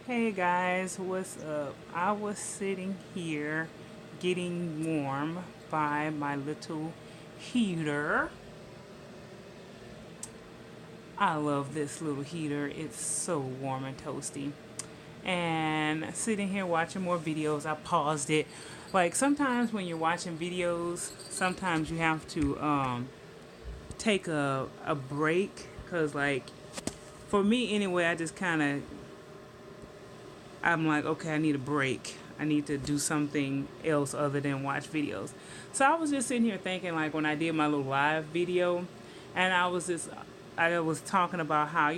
Hey guys, what's up? I was sitting here getting warm by my little heater. I love this little heater, it's so warm and toasty. And sitting here watching more videos, I paused it. Like sometimes when you're watching videos, sometimes you have to take a break because, like, for me anyway, I just kind of I'm like, okay, I need a break. I need to do something else other than watch videos. So I was just sitting here thinking, like, when I did my little live video, and I was talking about how,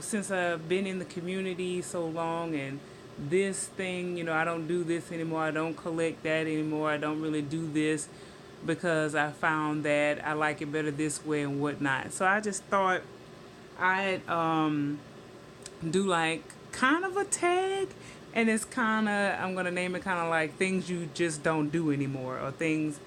since I've been in the community so long and this thing, I don't do this anymore. I don't collect that anymore. I don't really do this because I found that I like it better this way and whatnot. So I just thought I'd do like kind of a tag, and it's kind of, I'm gonna name it kind of like things you just don't do anymore, or things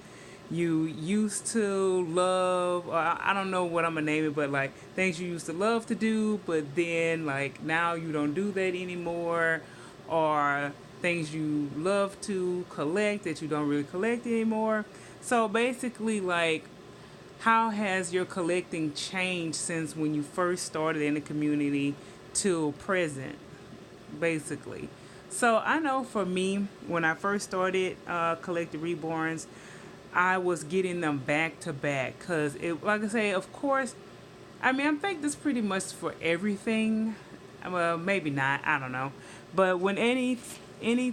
you used to love, or I don't know what I'm gonna name it, but like things you used to love to do but then like now you don't do that anymore, or things you love to collect that you don't really collect anymore. So basically, like, how has your collecting changed since when you first started in the community till present, basically? So I know for me, when I first started collecting Reborns, I was getting them back to back because it, like I say, of course, I mean, I think this pretty much for everything. Well, maybe not. I don't know. But when any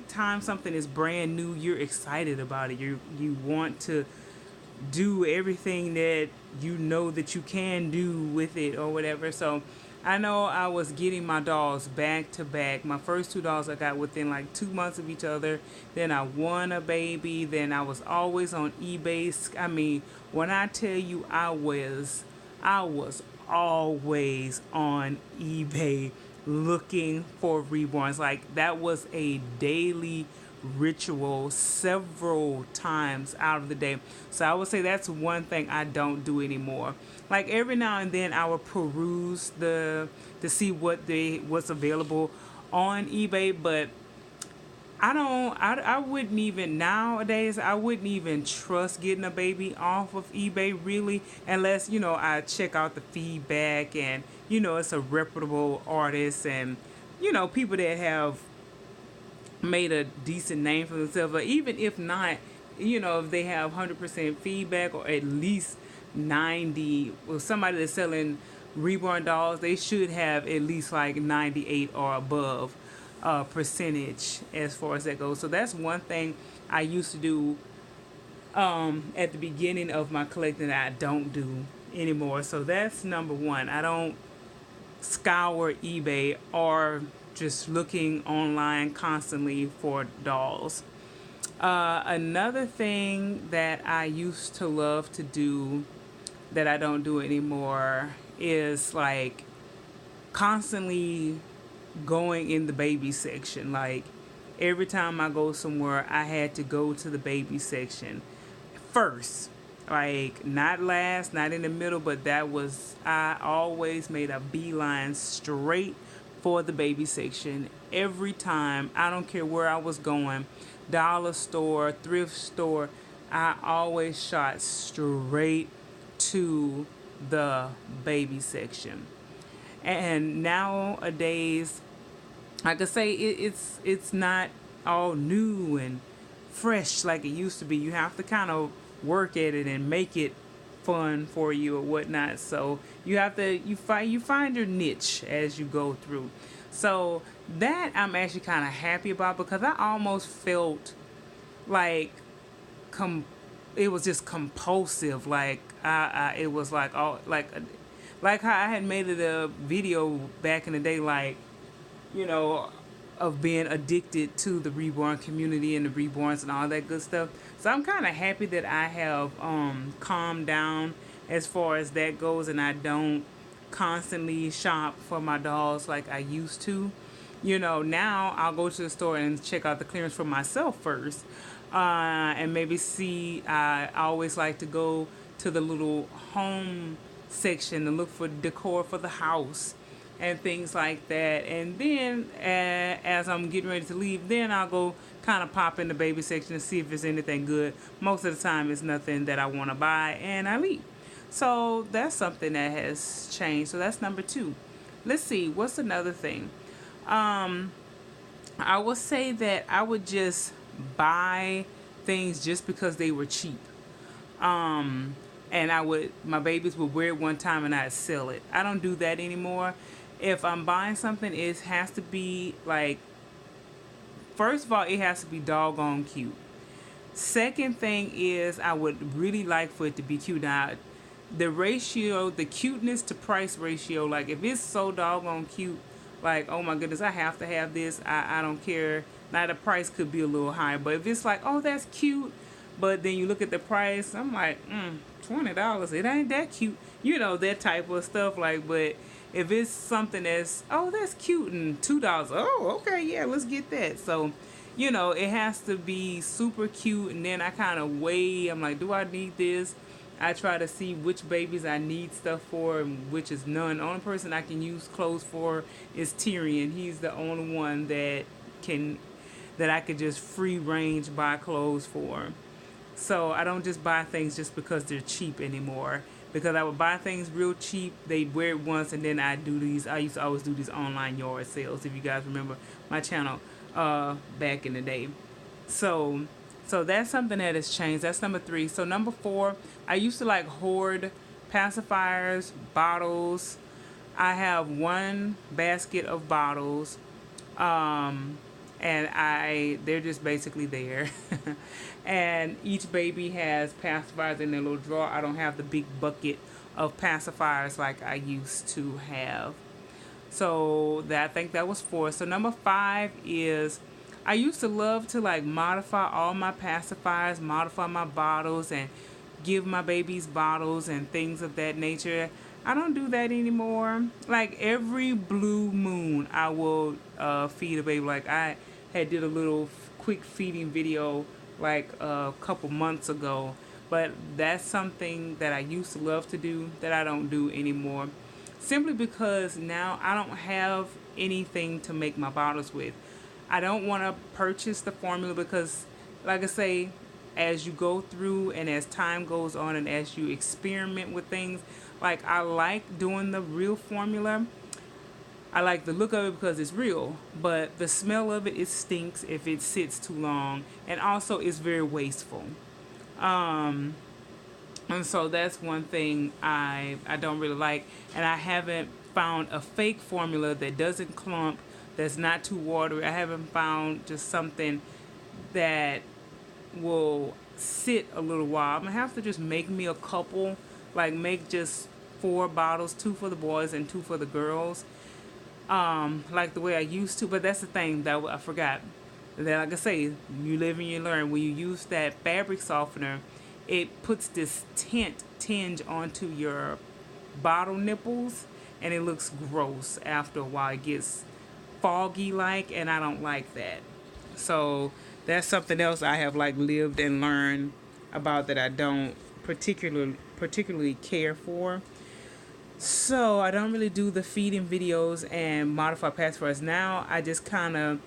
time something is brand new, you're excited about it. You want to do everything that you know that you can do with it or whatever. So I know I was getting my dolls back to back. My first two dolls I got within like 2 months of each other. Then I won a baby. Then I was always on eBay. I mean, when I tell you I was always on eBay looking for reborns. Like that was a daily ritual several times out of the day. So I would say that's one thing I don't do anymore. Like every now and then I will peruse the to see what's available on eBay, but I don't. I wouldn't even nowadays. I wouldn't even trust getting a baby off of eBay really, unless I check out the feedback and it's a reputable artist and people that have made a decent name for themselves. But even if not, if they have 100% feedback or at least 90, well, somebody that's selling reborn dolls, they should have at least like 98 or above percentage as far as that goes. So that's one thing I used to do at the beginning of my collecting that I don't do anymore. So that's number one. I don't scour eBay or just looking online constantly for dolls. Another thing that I used to love to do that I don't do anymore is like constantly going in the baby section. Like every time I go somewhere, I had to go to the baby section first. Like not last, not in the middle, but I always made a beeline straight for the baby section every time. I don't care where I was going, dollar store, thrift store, I always shot straight to the baby section. And nowadays, like I say, it's not all new and fresh like it used to be. You have to kind of work at it and make it fun for you or whatnot. So you find your niche as you go through. So that I'm actually kind of happy about because I almost felt like com- it was just compulsive. Like it was like all like how I had made it a video back in the day, like you know, of being addicted to the reborn community and the reborns and all that good stuff. So I'm kind of happy that I have calmed down as far as that goes, and I don't constantly shop for my dolls like I used to. Now I'll go to the store and check out the clearance for myself first, and maybe see. I always like to go to the little home section to look for decor for the house and things like that. And then as I'm getting ready to leave, then I'll go kind of pop in the baby section to see if there's anything good. Most of the time, it's nothing that I want to buy, and I leave. So that's something that has changed. So that's number two. Let's see, what's another thing? Um, I would say that I would just buy things just because they were cheap. Um, and my babies would wear it one time and I'd sell it. I don't do that anymore. If I'm buying something, it has to be like, first of all, it has to be doggone cute. Second thing is, I would really like for it to be cute. Now, the ratio, the cuteness to price ratio, like if it's so doggone cute, like, oh my goodness, I have to have this. I don't care. Now, the price could be a little higher, but if it's like, oh, that's cute, but then you look at the price, I'm like, $20, it ain't that cute. You know, that type of stuff. Like, but if it's something that's, oh, that's cute, and $2, oh, okay, yeah, let's get that. So, you know, it has to be super cute, and then I kind of weigh, I'm like, do I need this? I try to see which babies I need stuff for and which is none. The only person I can use clothes for is Tyrion. He's the only one that I could just free range buy clothes for. So I don't just buy things just because they're cheap anymore. Because I would buy things real cheap, they'd wear it once, and then I used to always do these online yard sales, if you guys remember my channel back in the day. So that's something that has changed. That's number three. So number four, I used to like hoard pacifiers, bottles. I have one basket of bottles. And they're just basically there. And each baby has pacifiers in their little drawer. I don't have the big bucket of pacifiers like I used to have. So I think that was four. So number five is, I used to love to like modify all my pacifiers, modify my bottles, and give my babies bottles and things of that nature. I don't do that anymore. Like every blue moon, I will feed a baby. Like I had did a little quick feeding video like a couple months ago. But that's something that I used to love to do that I don't do anymore. Simply because now I don't have anything to make my bottles with. I don't want to purchase the formula because, like I say, as you go through and as time goes on and as you experiment with things, like I like doing the real formula. I like the look of it because it's real, but the smell of it, it stinks if it sits too long, and also it's very wasteful. Um, and so that's one thing I don't really like, and I haven't found a fake formula that doesn't clump, that's not too watery. I haven't found just something that will sit a little while. I'm gonna have to just make me a couple, like make just 4 bottles, 2 for the boys and 2 for the girls, like the way I used to. But that's the thing that I forgot. That, like I say, you live and you learn. When you use that fabric softener, it puts this tinge onto your bottle nipples, and it looks gross after a while. It gets foggy like, and I don't like that. So that's something else I have like lived and learned about that I don't particularly care for. So I don't really do the feeding videos and modify pacifiers. Now I just kind of,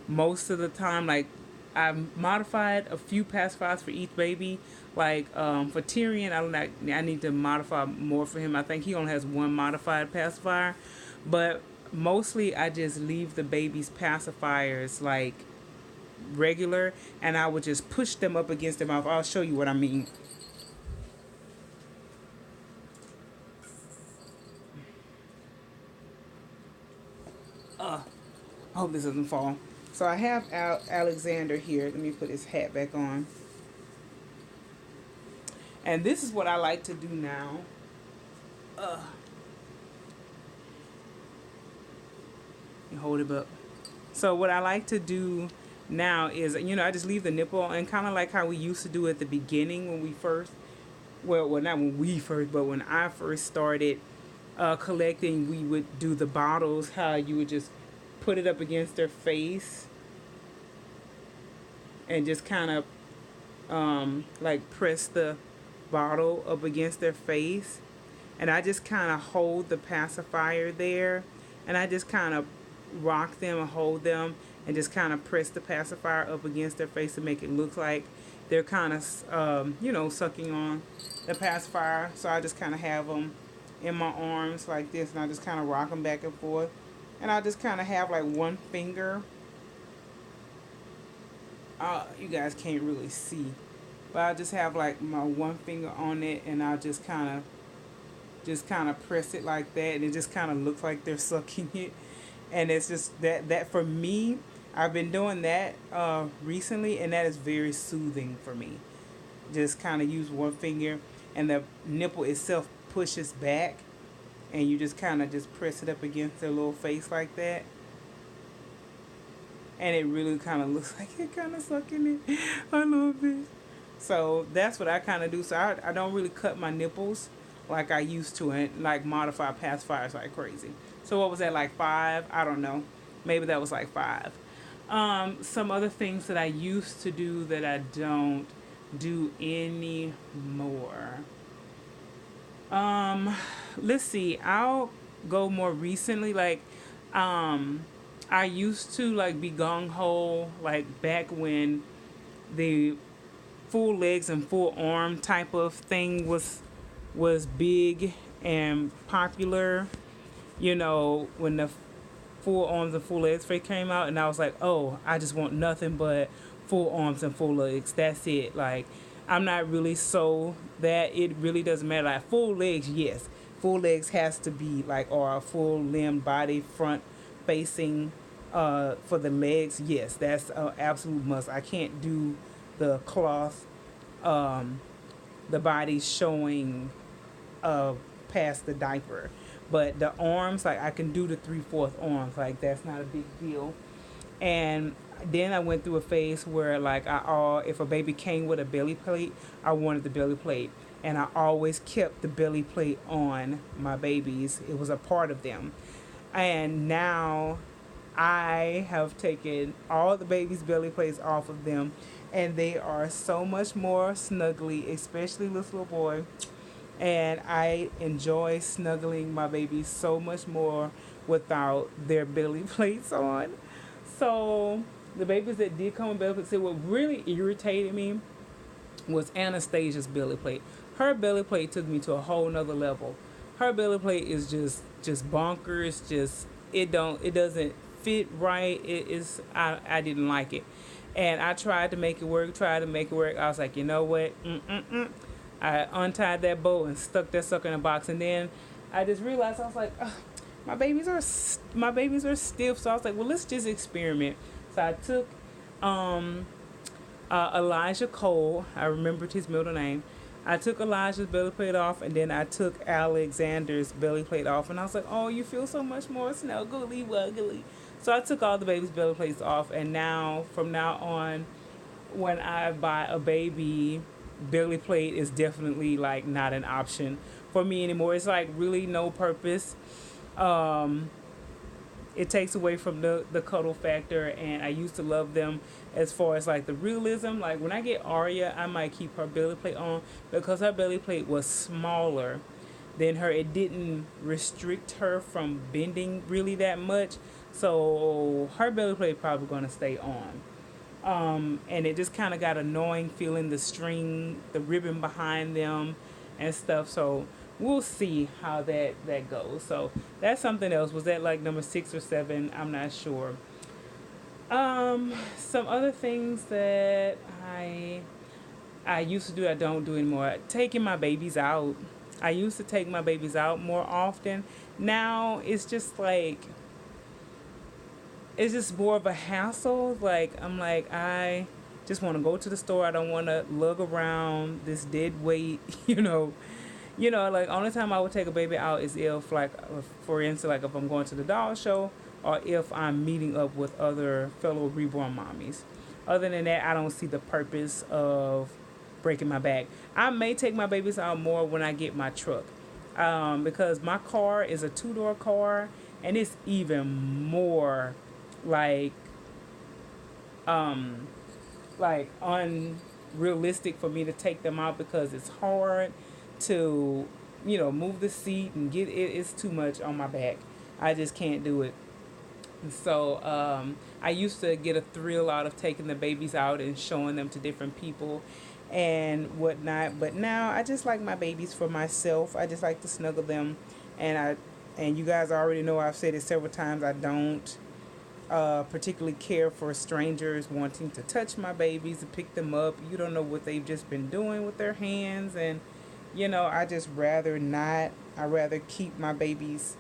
most of the time, like I've modified a few pacifiers for each baby. Like for Tyrion, I need to modify more for him. I think he only has 1 modified pacifier, but mostly I just leave the baby's pacifiers like regular, and I would just push them up against their mouth. I'll show you what I mean. I hope this doesn't fall. So I have Alexander here. Let me put his hat back on. And this is what I like to do now. You hold it up. So what I like to do now is, I just leave the nipple, and kind of like how we used to do at the beginning when we first, well, not when we first, but when I first started collecting, we would do the bottles, how you would just put it up against their face and just kind of like press the bottle up against their face, and I just kind of hold the pacifier there and I just kind of rock them and hold them and just kind of press the pacifier up against their face to make it look like they're kind of, sucking on the pacifier. So I just kind of have them in my arms like this, and I just kind of rock them back and forth. And I just kind of have like one finger. You guys can't really see, but I just have like my one finger on it, and I just kind of press it like that, and it just kind of looks like they're sucking it. And it's just that for me, I've been doing that recently, and that is very soothing for me. Just kind of use one finger, and the nipple itself pushes back, and you just kind of just press it up against their little face like that, and it really kind of looks like it kind of sucking it a little bit. So that's what I kind of do. So I don't really cut my nipples like I used to, and like modify pacifiers like crazy. So what was that, like 5? I don't know. Maybe that was like 5. Some other things that I used to do that I don't do anymore. Let's see. I'll go more recently. Like, I used to like be gung ho like back when the full legs and full arm type of thing was big and popular. When the full arms and full legs first came out, and I was like, oh, I just want nothing but full arms and full legs. That's it. Like, I'm not really so that it really doesn't matter. Like, full legs, yes. Full legs has to be like, or a full limb body front facing for the legs. Yes, that's an absolute must. I can't do the cloth, the body showing past the diaper. But the arms, like I can do the 3/4 arms, like that's not a big deal. And then I went through a phase where like if a baby came with a belly plate, I wanted the belly plate, and I always kept the belly plate on my babies. It was a part of them. And now I have taken all the babies' belly plates off of them, and they are so much more snuggly, especially this little boy. And I enjoy snuggling my babies so much more without their belly plates on. So the babies that did come with belly plates, what really irritated me was Anastasia's belly plate. Her belly plate took me to a whole nother level. Her belly plate is just bonkers. It doesn't fit right. I didn't like it, and I tried to make it work. I was like, you know what? I untied that bow and stuck that sucker in a box, and then I just realized, I was like, ugh, my babies are stiff. So I was like, well, let's just experiment. So I took Elijah Cole. I remembered his middle name. I took Elijah's belly plate off, and then I took Alexander's belly plate off, and I was like, oh, you feel so much more snuggly wuggly. So I took all the baby's belly plates off, and now from now on, when I buy a baby, belly plate is definitely like not an option for me anymore. It's like really no purpose. It takes away from the cuddle factor, and I used to love them as far as like the realism. Like when I get Aria, I might keep her belly plate on because her belly plate was smaller than her. It didn't restrict her from bending really that much, so her belly plate probably gonna stay on. And it just kind of got annoying feeling the string, the ribbon behind them and stuff. So we'll see how that goes. So that's something else. Was that like number 6 or 7? I'm not sure. Some other things that I used to do, I don't do anymore. Taking my babies out. I used to take my babies out more often. Now it's just like, it's just more of a hassle. Like, I'm like, I just want to go to the store. I don't want to lug around this dead weight, like only time I would take a baby out is if like, for instance, like if I'm going to the doll show or if I'm meeting up with other fellow Reborn mommies. Other than that, I don't see the purpose of breaking my back. I may take my babies out more when I get my truck, because my car is a 2-door car, and it's even more like unrealistic for me to take them out because it's hard to move the seat and get it. It's too much on my back. I just can't do it. So I used to get a thrill out of taking the babies out and showing them to different people and whatnot. But now I just like my babies for myself. I just like to snuggle them, and you guys already know I've said it several times. I don't particularly care for strangers wanting to touch my babies and pick them up. You don't know what they've just been doing with their hands, and I just rather not. I rather keep my babies,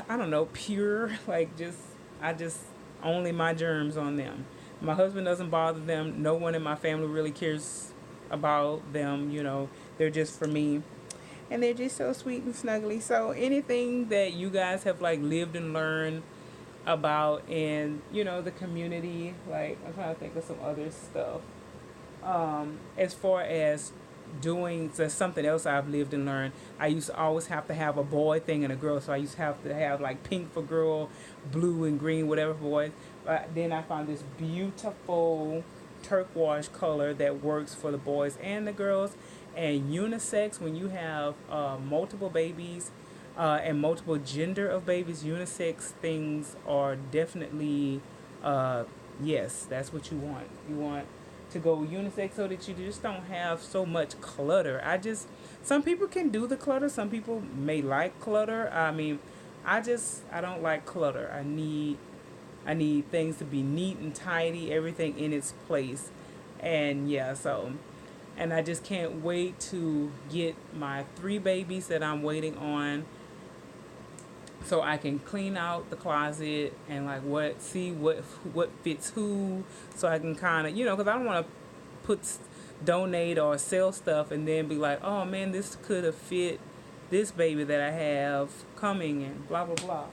I don't know, pure. Like just I just only my germs on them. My husband doesn't bother them. No one in my family really cares about them. They're just for me, and they're just so sweet and snuggly. So anything that you guys have like lived and learned about in the community, like I'm trying to think of some other stuff. As far as doing something else I've lived and learned, I used to always have to have a boy thing and a girl. So I used to have like pink for girl, blue and green, whatever for boys. But then I found this beautiful turquoise color that works for the boys and the girls. And unisex, when you have multiple babies and multiple gender of babies, unisex things are definitely, yes, that's what you want. You want to go unisex so that you just don't have so much clutter. Some people can do the clutter. Some people may like clutter. I mean, I don't like clutter. I need things to be neat and tidy, everything in its place. And yeah, and I just can't wait to get my 3 babies that I'm waiting on so I can clean out the closet and like what fits who, so I can kind of because I don't want to put donate or sell stuff and then be like, oh man, this could have fit this baby that I have coming and blah blah blah.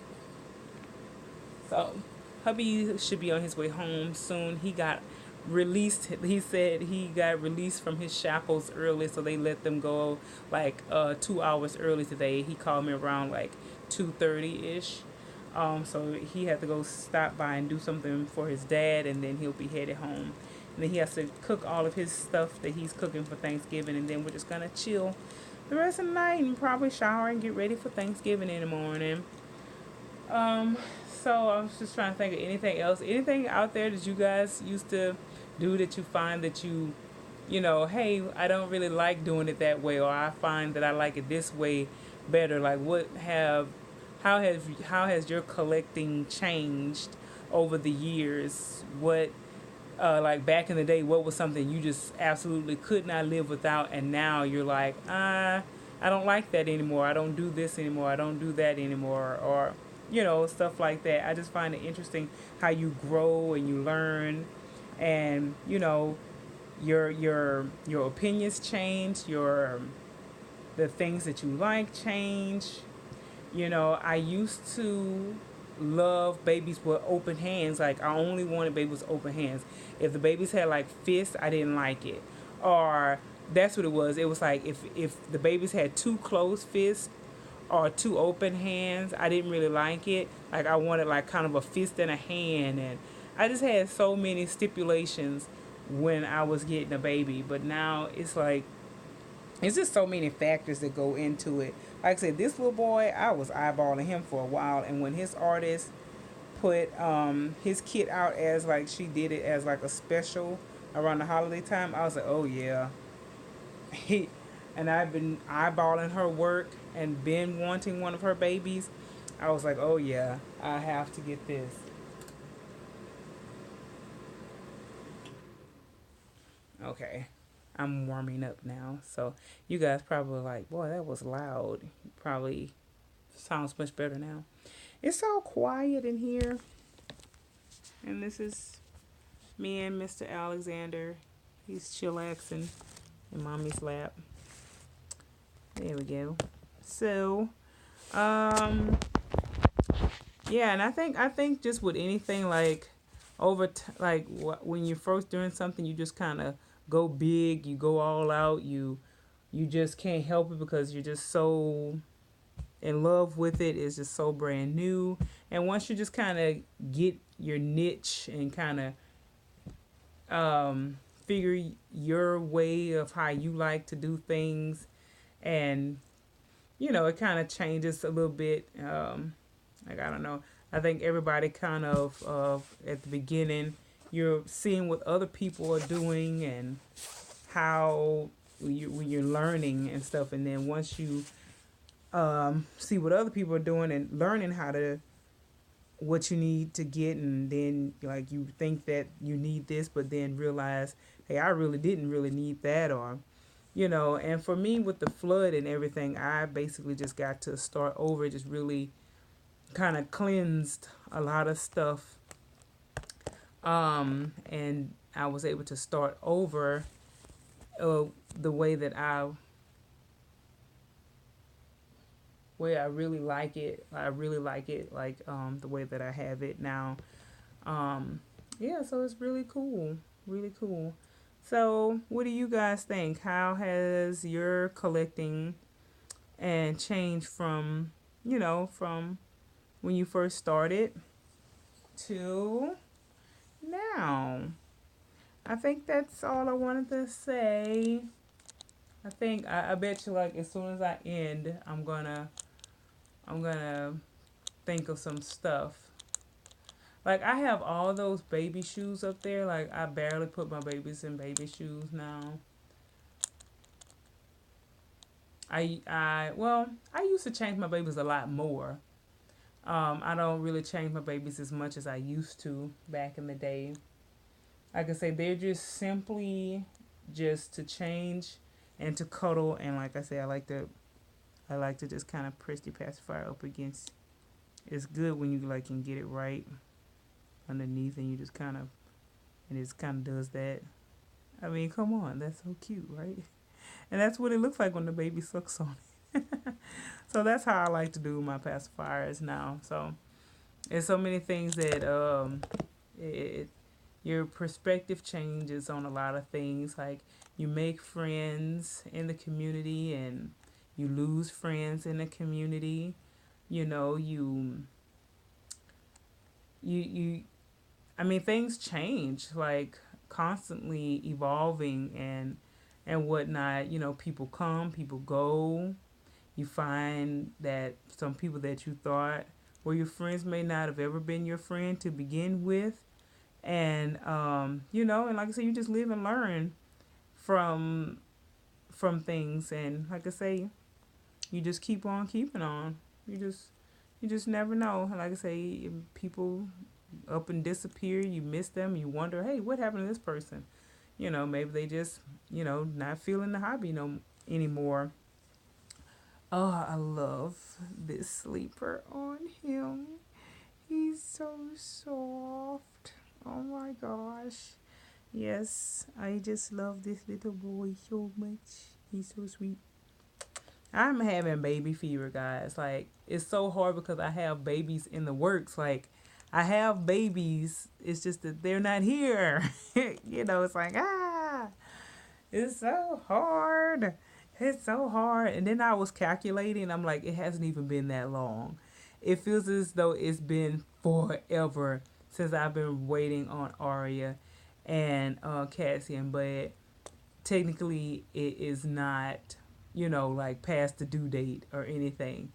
So hubby should be on his way home soon. He got released. He said he got released from his shackles early, so they let them go like 2 hours early today. He called me around like 2:30 ish. So he had to go stop by and do something for his dad, and then he'll be headed home. And then he has to cook all of his stuff that he's cooking for Thanksgiving, and then we're just gonna chill the rest of the night and probably shower and get ready for Thanksgiving in the morning. Um, so I was just trying to think of anything out there that you guys used to do that you find that hey, I don't really like doing it that way, or I find that I like it this way better. Like, how has your collecting changed over the years? What, like back in the day, what was something you just absolutely could not live without, and now you're like, I don't like that anymore. I don't do this anymore. I don't do that anymore, or stuff like that. I just find it interesting how you grow and you learn, and your opinions change, your the things that you like change. I used to love babies with open hands. Like, I only wanted babies with open hands. If the babies had like fists, I didn't like it. Or that's what it was. It was like if the babies had too closed fists or too open hands, I didn't really like it. Like, I wanted like kind of a fist and a hand, and I just had so many stipulations when I was getting a baby. But now it's like it's just so many factors that go into it. Like I said, this little boy, I was eyeballing him for a while, and when his artist put his kit out as like she did it as like a special around the holiday time, I was like, oh yeah. He and I've been eyeballing her work and been wanting one of her babies. I was like, oh yeah, I have to get this. Okay. I'm warming up now. So you guys probably like, boy, that was loud. Probably sounds much better now. It's so quiet in here. And this is me and Mr. Alexander. He's chillaxing in mommy's lap. There we go. So, um, yeah, and I think just with anything like when you're first doing something, you just kind of go big, you go all out, you just can't help it because you're just so in love with it. It's just so brand new, and once you just kind of get your niche and kind of figure your way of how you like to do things, and it kind of changes a little bit. Like, I don't know. I think everybody kind of at the beginning, you're seeing what other people are doing and how when you're learning and stuff, and then once you see what other people are doing and learning how to what you need to get, and then like you think that you need this, but then realize, hey, I really didn't really need that, or and for me with the flood and everything, I basically just got to start over, just really kind of cleansed a lot of stuff, and I was able to start over uh, the way I really like it. I really like it, like the way that I have it now. Um, yeah, so it's really cool, really cool. So, what do you guys think? How has your collecting and changed from, from when you first started to now? I think that's all I wanted to say. I bet you like as soon as I end, I'm gonna think of some stuff. Like I have all those baby shoes up there. Like I barely put my babies in baby shoes now. I used to change my babies a lot more. I don't really change my babies as much as I used to back in the day. Like I say, they're just simply just to change and to cuddle, and like I say, I like to just kind of press the pacifier up against. It's good when you like can get it right underneath, and you just kind of and it just kind of does that. I mean, come on, that's so cute, right? And that's what it looks like when the baby sucks on it. So that's how I like to do my pacifiers now. So there's so many things that it your perspective changes on a lot of things. Like you make friends in the community and you lose friends in the community. You know, you I mean things change like constantly evolving and whatnot. People come, people go. You find that some people that you thought were your friends may not have ever been your friend to begin with. And and like I said, you just live and learn from things, and like I say, you just keep on keeping on. You just never know. Like I say, people up and disappear. You miss them. You wonder, hey, what happened to this person? Maybe they just not feeling the hobby no anymore. Oh, I love this sleeper on him. He's so soft. Oh my gosh. Yes, I just love this little boy so much. He's so sweet. I'm having baby fever, guys. Like, it's so hard because I have babies in the works. Like, I have babies. It's just that they're not here. It's like, it's so hard. It's so hard. And then I was calculating. I'm like, it hasn't even been that long. It feels as though it's been forever since I've been waiting on Aria and Cassian. But technically, it is not, like past the due date or anything.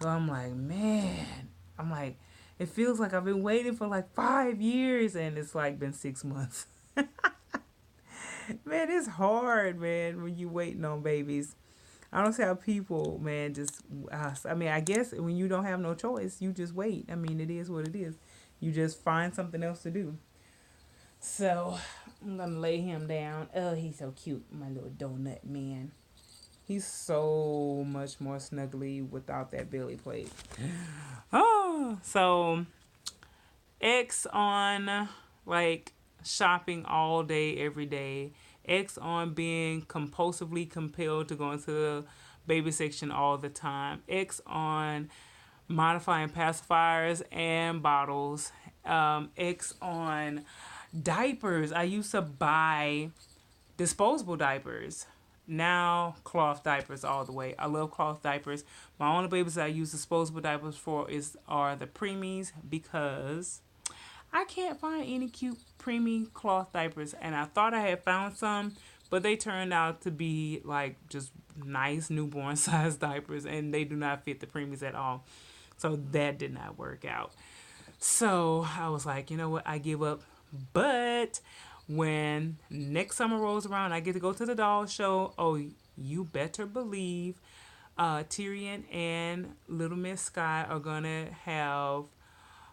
So I'm like, man. I'm like, it feels like I've been waiting for like 5 years and it's like been 6 months. Man, it's hard, man, when you waiting on babies. I don't see how people, man, just. I mean, I guess when you don't have no choice, you just wait. I mean, it is what it is. You just find something else to do. So I'm gonna lay him down. Oh, he's so cute, my little donut man. He's so much more snuggly without that belly plate. Oh, so X on like shopping all day, every day. X on being compulsively compelled to go into the baby section all the time. X on modifying pacifiers and bottles. X on diapers. I used to buy disposable diapers. Now cloth diapers all the way. I love cloth diapers. My only babies I use disposable diapers for are the preemies because I can't find any cute preemie cloth diapers, and I thought I had found some, but they turned out to be like just nice newborn size diapers, and they do not fit the preemies at all. So that did not work out. So I was like, you know what, I give up. But when next summer rolls around, I get to go to the doll show. Oh, you better believe Tyrion and Little Miss Sky are gonna have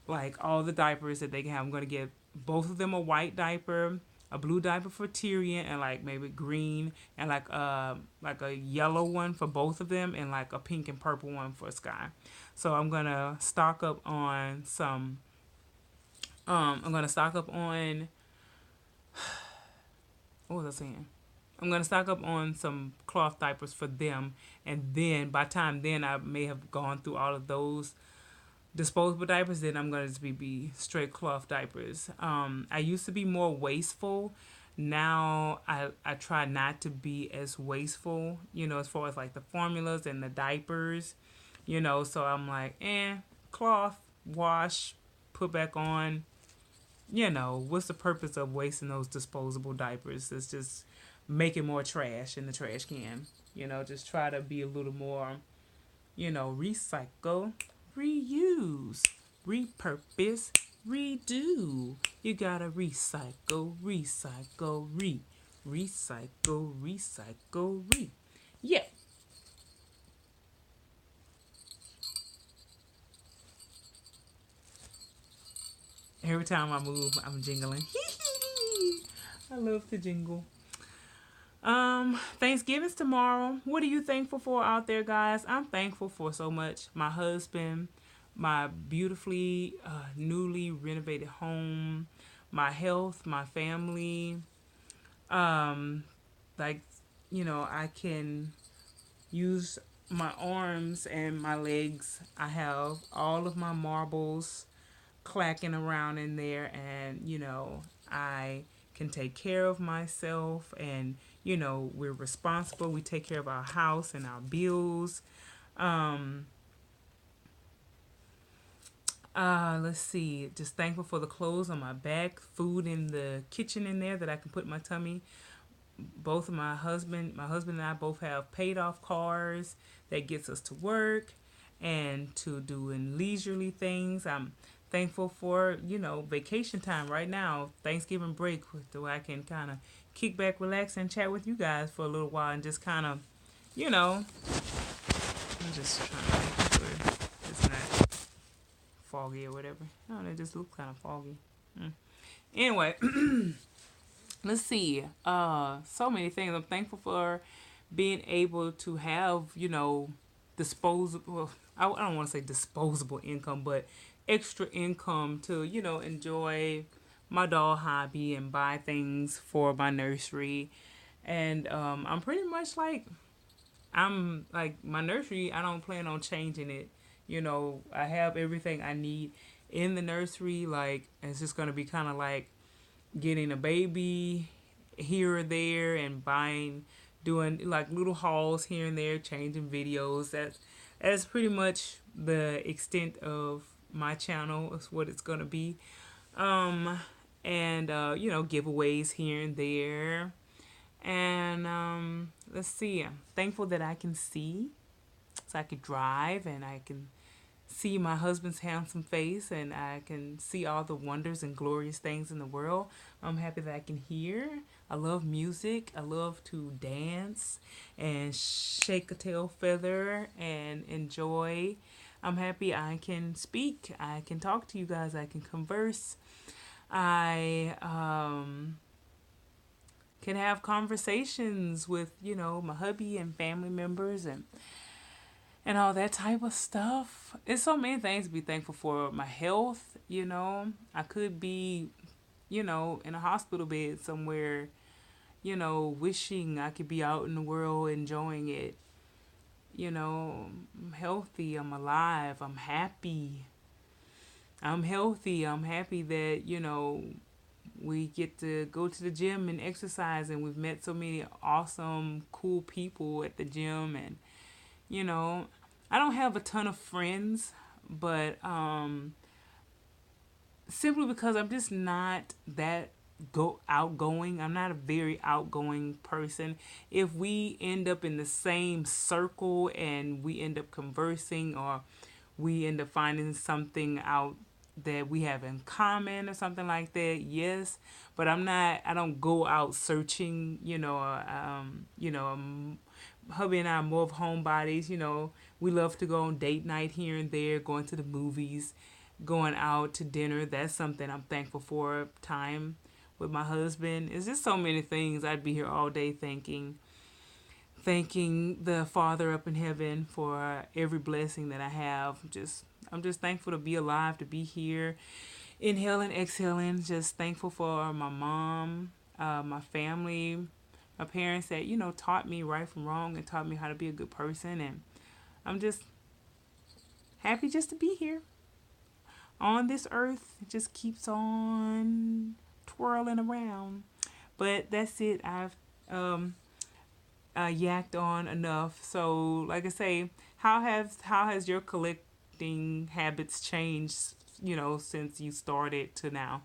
like all the diapers that they can have. I'm gonna give both of them a white diaper, a blue diaper for Tyrion, and like maybe green, and like a yellow one for both of them, and like a pink and purple one for Sky. So I'm gonna stock up on some. I'm gonna stock up on what was I saying? I'm gonna stock up on some cloth diapers for them, and then by the time then I may have gone through all of those disposable diapers. Then I'm gonna just be straight cloth diapers. I used to be more wasteful. Now I try not to be as wasteful. As far as like the formulas and the diapers. So I'm like, cloth, wash, put back on. What's the purpose of wasting those disposable diapers? It's just making more trash in the trash can. Just try to be a little more, recycle, reuse, repurpose, redo. You gotta recycle, recycle, recycle, recycle, Yeah. Every time I move, I'm jingling. I love to jingle. Thanksgiving's tomorrow. What are you thankful for out there, guys? I'm thankful for so much. My husband, my beautifully newly renovated home, my health, my family. Um, like, I can use my arms and my legs. I have all of my marbles clacking around in there, and I can take care of myself, and we're responsible. We take care of our house and our bills. um let's see, just thankful for the clothes on my back, food in the kitchen in there that I can put in my tummy. Both of my husband and I both have paid off cars that gets us to work and to doing leisurely things. I'm thankful for vacation time right now, Thanksgiving break, so I can kind of kick back, relax, and chat with you guys for a little while, and just kind of, you know, I'm just trying to make sure it's not foggy or whatever. No, it just looks kind of foggy. Anyway, let's see. So many things. I'm thankful for being able to have, disposable. Well, I don't want to say disposable income, but extra income to, enjoy my doll hobby and buy things for my nursery. And I'm like my nursery. I don't plan on changing it. I have everything I need in the nursery. Like, it's just gonna be kind of like getting a baby here or there and doing like little hauls here and there, changing videos. That's pretty much the extent of my channel. Is what it's gonna be. Um, and giveaways here and there. And let's see. I'm thankful that I can see, so I could drive, and I can see my husband's handsome face, and I can see all the wonders and glorious things in the world. I'm happy that I can hear. I love music. I love to dance and shake a tail feather and enjoy. I'm happy I can speak. I can talk to you guys. I can converse. I can have conversations with, my hubby and family members, and all that type of stuff. It's so many things to be thankful for. My health, I could be, in a hospital bed somewhere, wishing I could be out in the world enjoying it. I'm healthy, I'm alive, I'm happy. I'm healthy, I'm happy that, we get to go to the gym and exercise, and we've met so many awesome, cool people at the gym. And you know, I don't have a ton of friends, but simply because I'm just not that go outgoing. I'm not a very outgoing person. If we end up in the same circle and we end up conversing, or we end up finding something out that we have in common or something like that. Yes, but I don't go out searching. Hubby and I are more of homebodies. We love to go on date night here and there, going to the movies, going out to dinner. That's something I'm thankful for. Time with my husband. It's just so many things. I'd be here all day thanking the Father up in heaven for every blessing that I have. I'm just thankful to be alive, to be here, inhaling, exhaling. Just thankful for my mom, my family, my parents that taught me right from wrong and taught me how to be a good person. And I'm just happy just to be here on this earth. It just keeps on twirling around. But that's it. I've um, yacked on enough. So, like I say, how has your collecting habits changed? Since you started to now.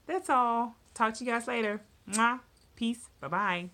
That's all. Talk to you guys later. Mwah. Peace. Bye bye.